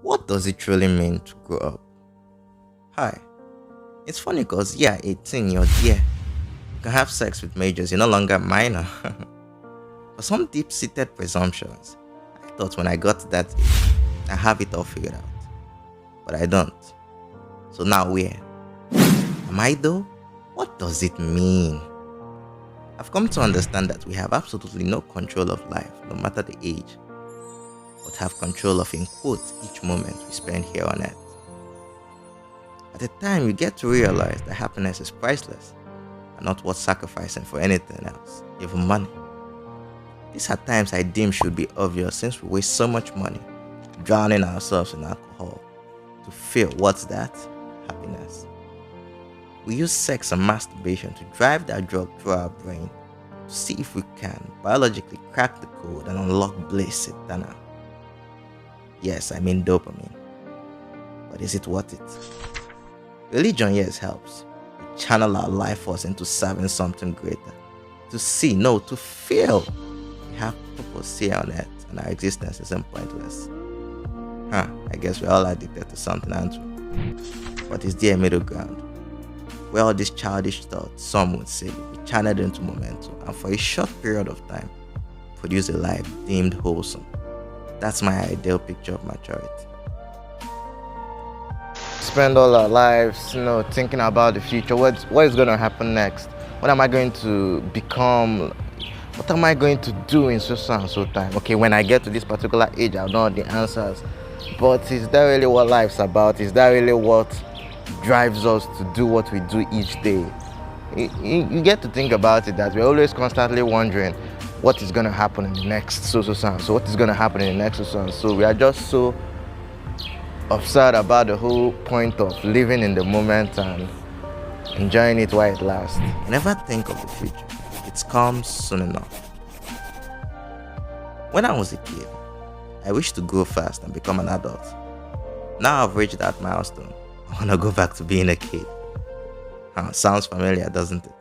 What does it truly mean to grow up? Hi. It's funny because, yeah, 18, you're there. You can have sex with majors, you're no longer minor. For some deep seated presumptions, I thought when I got to that age, I have it all figured out. But I don't. So now where? Am I though? What does it mean? I've come to understand that we have absolutely no control of life, no matter the age, but have control of, in quotes, each moment we spend here on earth. At the time, you get to realize that happiness is priceless and not worth sacrificing for anything else, even money. These are times I deem should be obvious since we waste so much money drowning ourselves in alcohol to feel what's that? Happiness. We use sex and masturbation to drive that drug through our brain to see if we can biologically crack the code and unlock bliss eternal. Yes, I mean dopamine. But is it worth it? Religion, yes, helps. We channel our life force into serving something greater. To see, no, to feel. We have purpose here on earth and our existence isn't pointless. I guess we're all addicted to something, aren't we? But is there a middle ground? Where all these childish thoughts, some would say, be channeled into momentum and for a short period of time, produce a life deemed wholesome. That's my ideal picture of maturity. Spend all our lives, thinking about the future. What is going to happen next? What am I going to become? What am I going to do in so and so time? Okay, when I get to this particular age, I'll know the answers. But is that really what life's about? Is that really what drives us to do what we do each day? You get to think about it that we're always constantly wondering what is going to happen in the next so what is going to happen in the next so we are just so upset about the whole point of living in the moment and enjoying it while it lasts. I never think of the future. It comes soon enough. When I was a kid, I wished to grow fast and become an adult. Now I've reached that milestone. I want to go back to being a kid. Sounds familiar, doesn't it?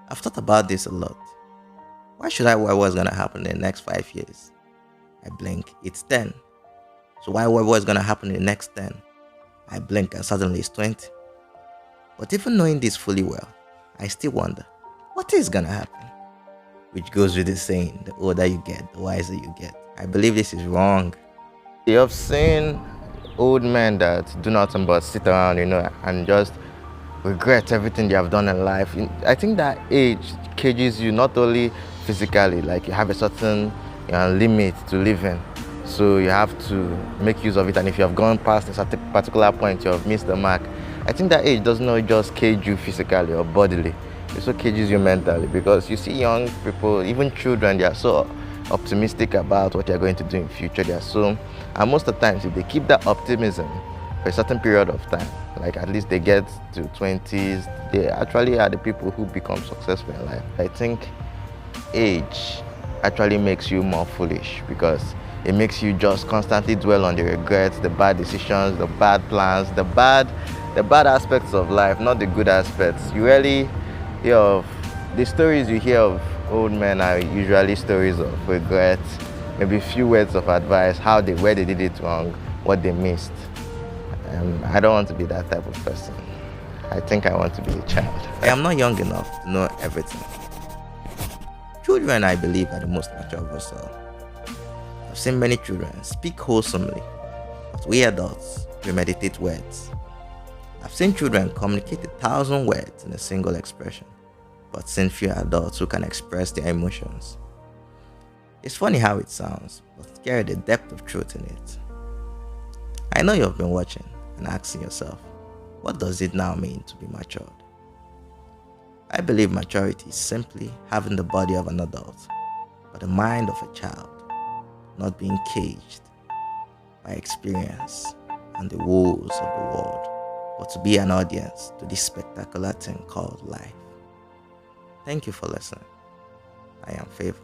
I've thought about this a lot. Why should I worry what's going to happen in the next 5 years? I blink, it's 10. So why worry what's going to happen in the next 10? I blink and suddenly it's 20. But even knowing this fully well, I still wonder, what is going to happen? Which goes with the saying, the older you get, the wiser you get. I believe this is wrong. You have seen old men that do nothing but sit around, and just regret everything they have done in life. I think that age cages you not only physically, like you have a certain limit to live in. So you have to make use of it, and if you have gone past a certain particular point, you have missed the mark. I think that age does not just cage you physically or bodily, it also cages you mentally, because you see young people, even children, they are so optimistic about what they're going to do in future. And most of the times, if they keep that optimism for a certain period of time, like at least they get to 20s, they actually are the people who become successful in life. I think age actually makes you more foolish, because it makes you just constantly dwell on the regrets, the bad decisions, the bad plans, the bad aspects of life, not the good aspects. You really hear of the stories you hear of old men are usually stories of regret, maybe a few words of advice, where they did it wrong, what they missed. I don't want to be that type of person. I think I want to be a child. I am not young enough to know everything. Children, I believe, are the most mature of us all. I've seen many children speak wholesomely, but we adults premeditate words. I've seen children communicate 1,000 words in a single expression, but seen few adults who can express their emotions. It's funny how it sounds, but scary the depth of truth in it. I know you've been watching and asking yourself, what does it now mean to be matured? I believe maturity is simply having the body of an adult, but the mind of a child, not being caged by experience and the woes of the world, but to be an audience to this spectacular thing called life. Thank you for listening. I am Favor.